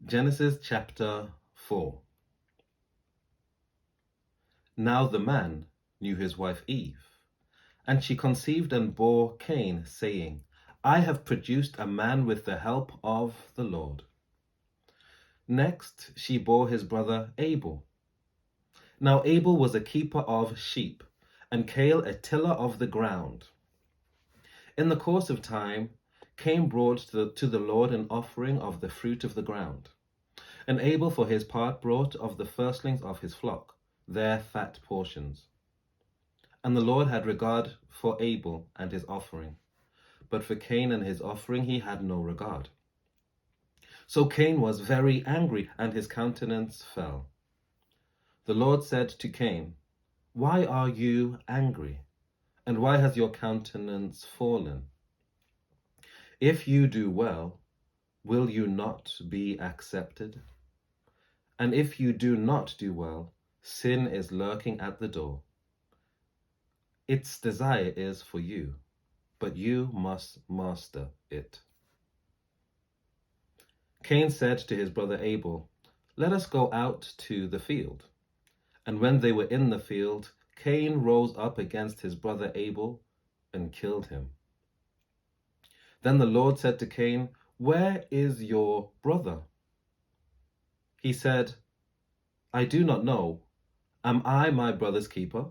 Genesis chapter 4. Now the man knew his wife Eve, and she conceived and bore Cain, saying, I have produced a man with the help of the Lord. Next she bore his brother Abel. Now Abel was a keeper of sheep, and Cain a tiller of the ground. In the course of time, Cain brought to the Lord an offering of the fruit of the ground. And Abel for his part brought of the firstlings of his flock, their fat portions. And the Lord had regard for Abel and his offering, but for Cain and his offering he had no regard. So Cain was very angry, and his countenance fell. The Lord said to Cain, Why are you angry? And why has your countenance fallen? If you do well, will you not be accepted? And if you do not do well, sin is lurking at the door. Its desire is for you, but you must master it. Cain said to his brother Abel, Let us go out to the field. And when they were in the field, Cain rose up against his brother Abel and killed him. Then the Lord said to Cain, Where is your brother? He said, I do not know. Am I my brother's keeper?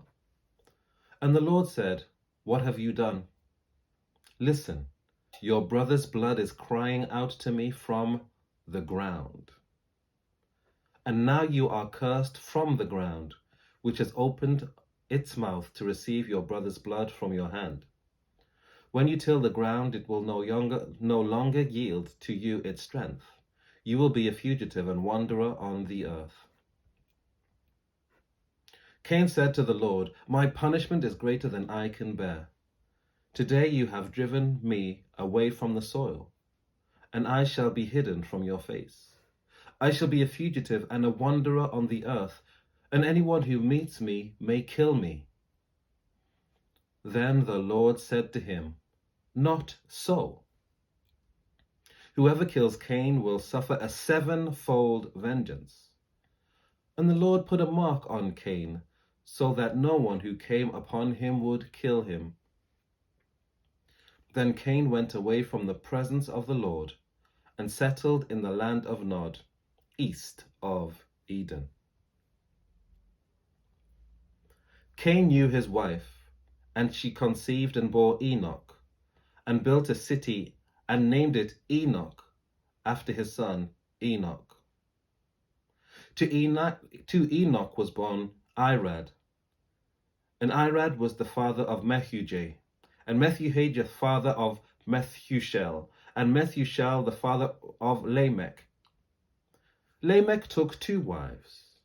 And the Lord said, What have you done? Listen, your brother's blood is crying out to me from the ground. And now you are cursed from the ground, which has opened its mouth to receive your brother's blood from your hand. When you till the ground, it will no longer yield to you its strength. You will be a fugitive and wanderer on the earth. Cain said to the Lord, My punishment is greater than I can bear. Today you have driven me away from the soil, and I shall be hidden from your face. I shall be a fugitive and a wanderer on the earth, and anyone who meets me may kill me. Then the Lord said to him, Not so. Whoever kills Cain will suffer a sevenfold vengeance. And the Lord put a mark on Cain, so that no one who came upon him would kill him. Then Cain went away from the presence of the Lord and settled in the land of Nod, east of Eden. Cain knew his wife, and she conceived and bore Enoch, and built a city and named it Enoch, after his son Enoch. To Enoch was born Irad, and Irad was the father of Methujah, and Methujah the father of Methushel, and Methushel the father of Lamech. Lamech took 2 wives,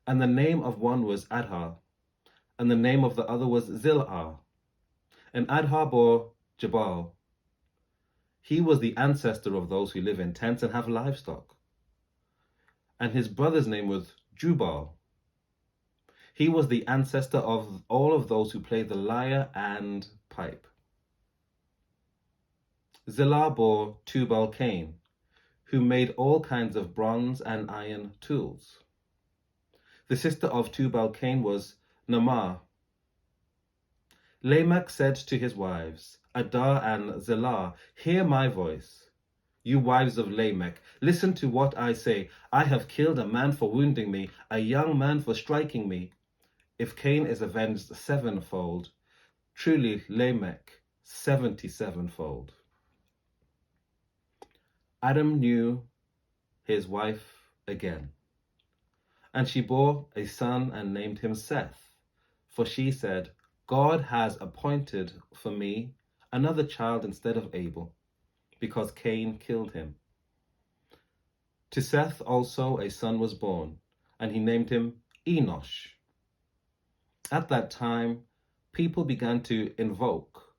and the name of one was Adhar, and the name of the other was Zillah. And Adhar bore Jabal. He was the ancestor of those who live in tents and have livestock. And his brother's name was Jubal. He was the ancestor of all of those who play the lyre and pipe. Zillah bore Tubal-Cain, who made all kinds of bronze and iron tools. The sister of Tubal-Cain was Naamah. Lamech said to his wives, Adar and Zillah, Hear my voice. You wives of Lamech, listen to what I say. I have killed a man for wounding me, a young man for striking me. If Cain is avenged 7-fold, truly Lamech 77-fold. Adam knew his wife again, and she bore a son and named him Seth, for she said, God has appointed for me another child instead of Abel, because Cain killed him. To Seth also a son was born, and he named him Enosh. At that time, people began to invoke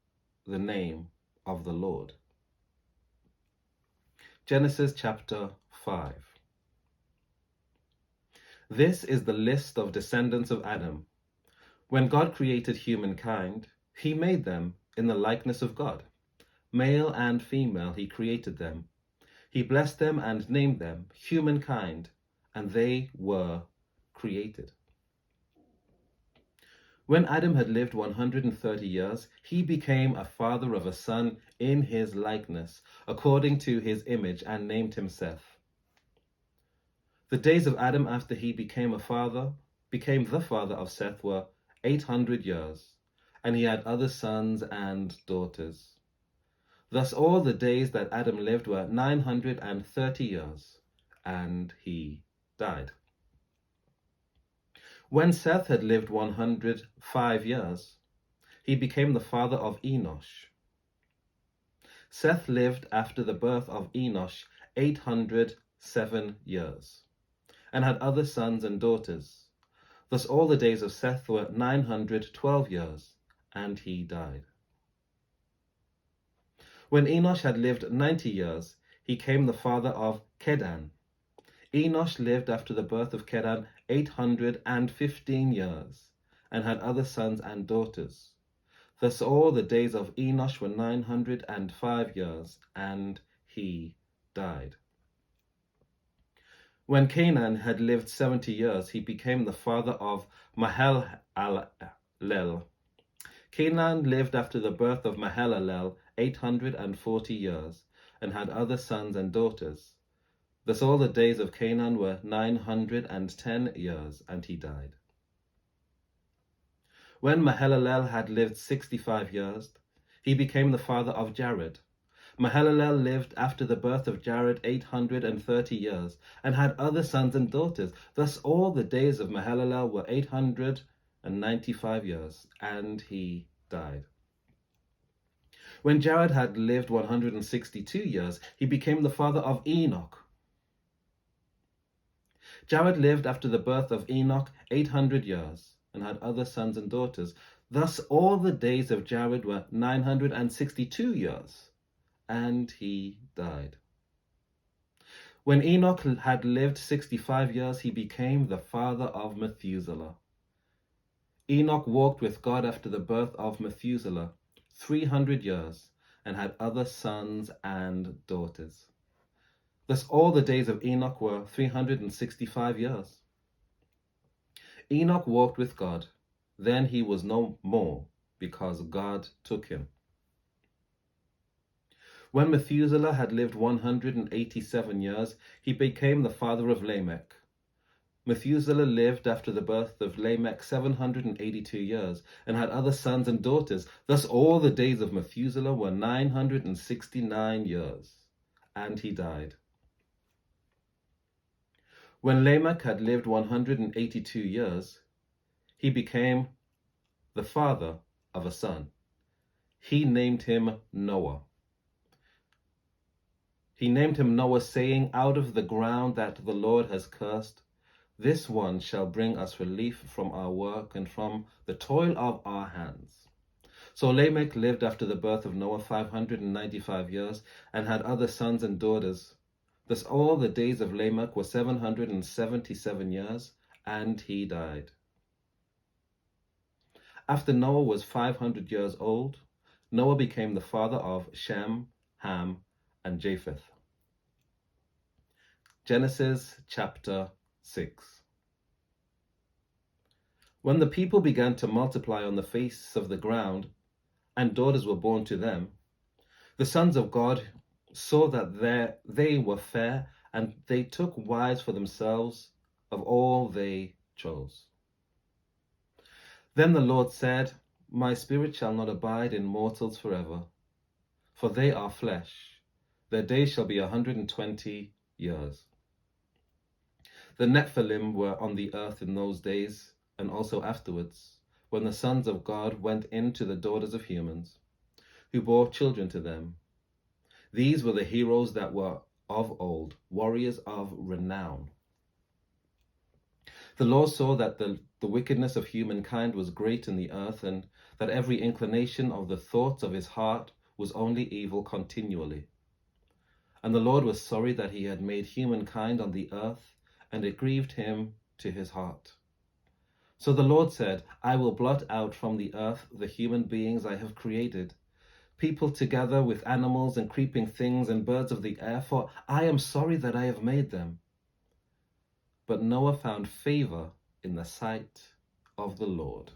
the name of the Lord. Genesis chapter 5. This is the list of descendants of Adam. When God created humankind, he made them in the likeness of God. Male and female he created them. He blessed them and named them humankind, and they were created. When Adam had lived 130 years, he became a father of a son in his likeness, according to his image, and named him Seth. The days of Adam after he became the father of Seth were 800 years, and he had other sons and daughters. Thus all the days that Adam lived were 930 years, and he died. When Seth had lived 105 years, he became the father of Enosh. Seth lived after the birth of Enosh 807 years, and had other sons and daughters. Thus all the days of Seth were 912 years, and he died. When Enosh had lived 90 years, he became the father of Kedan. Enosh lived after the birth of Kedan 815 years, and had other sons and daughters. Thus all the days of Enosh were 905 years, and he died. When Canaan had lived 70 years, he became the father of Mahalalel. Canaan lived after the birth of Mahalalel 840 years, and had other sons and daughters. Thus all the days of Canaan were 910 years, and he died. When Mahalalel had lived 65 years, he became the father of Jared. Mahalalel lived after the birth of Jared 830 years, and had other sons and daughters. Thus all the days of Mahalalel were 895 years, and he died. When Jared had lived 162 years, he became the father of Enoch. Jared lived after the birth of Enoch 800 years, and had other sons and daughters. Thus all the days of Jared were 962 years, and he died. When Enoch had lived 65 years, he became the father of Methuselah. Enoch walked with God after the birth of Methuselah 300 years, and had other sons and daughters. Thus all the days of Enoch were 365 years. Enoch walked with God. Then he was no more, because God took him. When Methuselah had lived 187 years, he became the father of Lamech. Methuselah lived after the birth of Lamech 782 years, and had other sons and daughters. Thus all the days of Methuselah were 969 years, and he died. When Lamech had lived 182 years, he became the father of a son. He named him Noah. He named him Noah, saying, "Out of the ground that the Lord has cursed, this one shall bring us relief from our work and from the toil of our hands." So Lamech lived after the birth of Noah 595 years, and had other sons and daughters. Thus all the days of Lamech were 777 years, and he died. After Noah was 500 years old, Noah became the father of Shem, Ham, and Japheth. Genesis chapter 6. When the people began to multiply on the face of the ground, and daughters were born to them, the sons of God saw that they were fair, and they took wives for themselves of all they chose. Then the Lord said, "My spirit shall not abide in mortals forever, for they are flesh. Their days shall be 120 years. The Nephilim were on the earth in those days, and also afterwards, when the sons of God went in to the daughters of humans, who bore children to them. These were the heroes that were of old, warriors of renown. The Lord saw that the wickedness of humankind was great in the earth, and that every inclination of the thoughts of his heart was only evil continually. And the Lord was sorry that he had made humankind on the earth, and it grieved him to his heart. So the Lord said, "I will blot out from the earth the human beings I have created, people together with animals and creeping things and birds of the air, for I am sorry that I have made them. But Noah found favor in the sight of the Lord.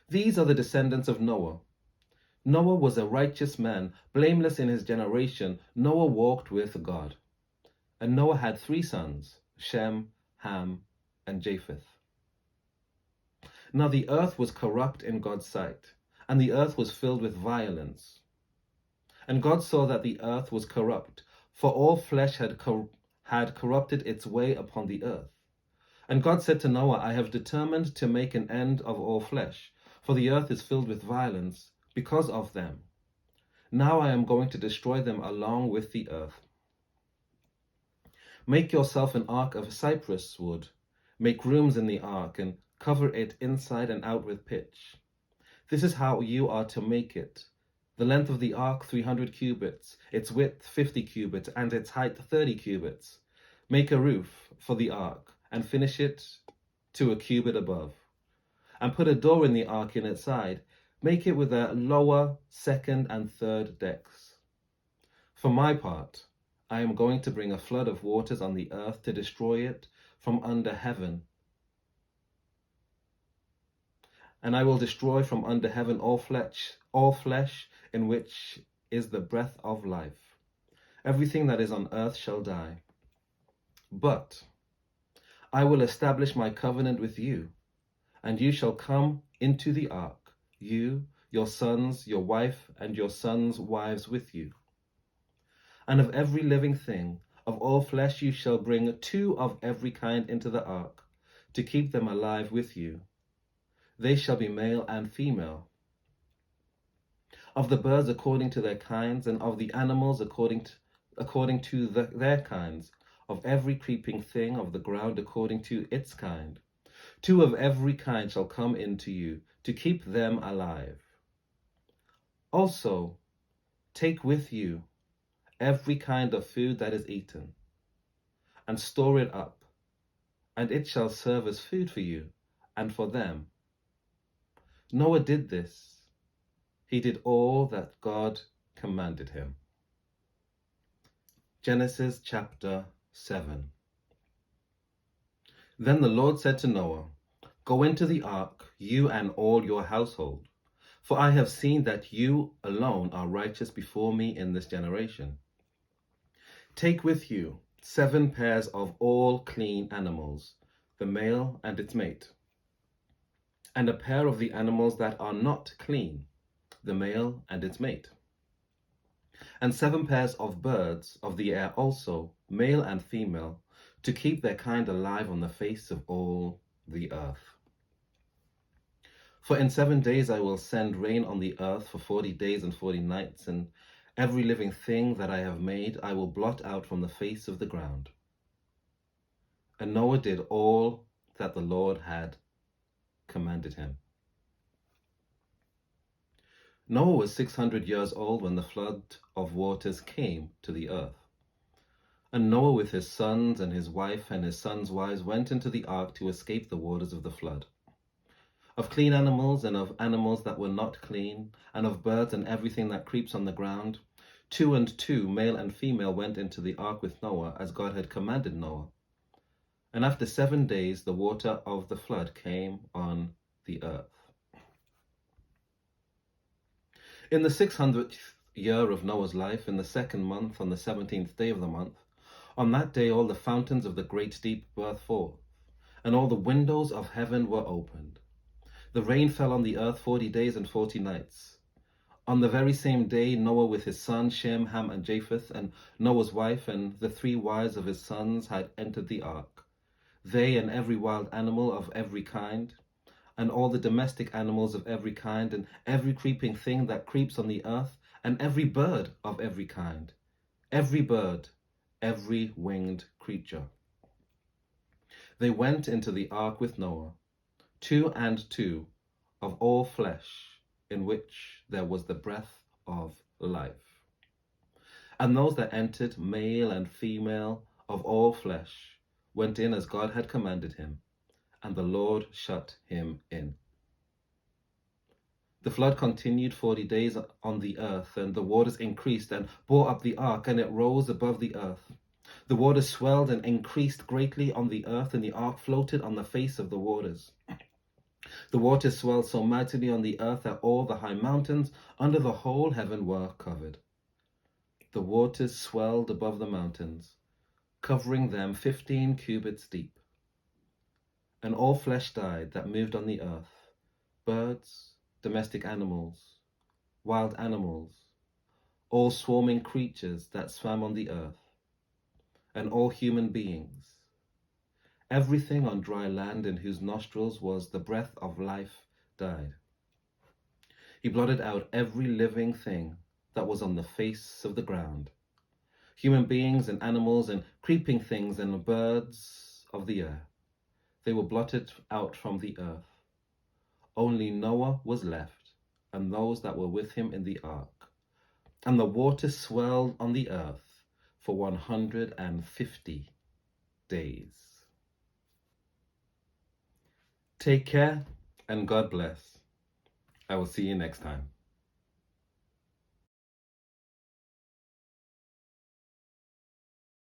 These are the descendants of Noah. Noah was a righteous man, blameless in his generation. Noah walked with God. And Noah had 3 sons, Shem, Ham, and Japheth. Now the earth was corrupt in God's sight, and the earth was filled with violence. And God saw that the earth was corrupt, for all flesh had corrupted its way upon the earth. And God said to Noah, I have determined to make an end of all flesh, for the earth is filled with violence because of them. Now I am going to destroy them along with the earth. Make yourself an ark of cypress wood. Make rooms in the ark and cover it inside and out with pitch. This is how you are to make it. The length of the ark 300 cubits, its width 50 cubits, and its height 30 cubits. Make a roof for the ark and finish it to a cubit above. And put a door in the ark in its side. Make it with a lower, second, and third decks. For my part, I am going to bring a flood of waters on the earth to destroy it from under heaven. And I will destroy from under heaven all flesh in which is the breath of life. Everything that is on earth shall die. But I will establish my covenant with you, and you shall come into the ark, you, your sons, your wife, and your sons' wives with you. And of every living thing, of all flesh you shall bring 2 of every kind into the ark, to keep them alive with you. They shall be male and female. Of the birds according to their kinds, and of the animals according to their kinds, of every creeping thing of the ground according to its kind. 2 of every kind shall come into you, to keep them alive. Also, take with you every kind of food that is eaten, and store it up, and it shall serve as food for you and for them. Noah did this. He did all that God commanded him. Genesis chapter 7. Then the Lord said to Noah, Go into the ark, you and all your household, for I have seen that you alone are righteous before me in this generation. Take with you 7 pairs of all clean animals, the male and its mate, and a pair of the animals that are not clean, the male and its mate, and 7 pairs of birds of the air also, male and female, to keep their kind alive on the face of all the earth. For in 7 days I will send rain on the earth for 40 days and 40 nights, and every living thing that I have made I will blot out from the face of the ground. And Noah did all that the Lord had commanded him. Noah was 600 years old when the flood of waters came to the earth. And Noah with his sons and his wife and his sons' wives went into the ark to escape the waters of the flood. Of clean animals and of animals that were not clean, and of birds and everything that creeps on the ground, 2 and 2, male and female, went into the ark with Noah, as God had commanded Noah. And after 7 days the water of the flood came on the earth. In the 600th year of Noah's life, in the 2nd month, on the 17th day of the month, on that day all the fountains of the great deep burst forth, and all the windows of heaven were opened. The rain fell on the earth 40 days and 40 nights. On the very same day Noah with his sons Shem, Ham, and Japheth, and Noah's wife and the 3 wives of his sons had entered the ark. They and every wild animal of every kind, and all the domestic animals of every kind, and every creeping thing that creeps on the earth, and every bird of every kind, every bird, every winged creature. They went into the ark with Noah, 2 and 2 of all flesh, in which there was the breath of life. And those that entered, male and female, of all flesh, went in as God had commanded him, and the Lord shut him in. The flood continued 40 days on the earth, and the waters increased and bore up the ark, and it rose above the earth. The waters swelled and increased greatly on the earth, and the ark floated on the face of the waters. The waters swelled so mightily on the earth that all the high mountains under the whole heaven were covered. The waters swelled above the mountains, covering them 15 cubits deep. And all flesh died that moved on the earth, birds, domestic animals, wild animals, all swarming creatures that swam on the earth, and all human beings. Everything on dry land in whose nostrils was the breath of life died. He blotted out every living thing that was on the face of the ground, human beings and animals and creeping things and birds of the air. They were blotted out from the earth. Only Noah was left, and those that were with him in the ark. And the water swelled on the earth for 150 days. Take care, and God bless. I will see you next time.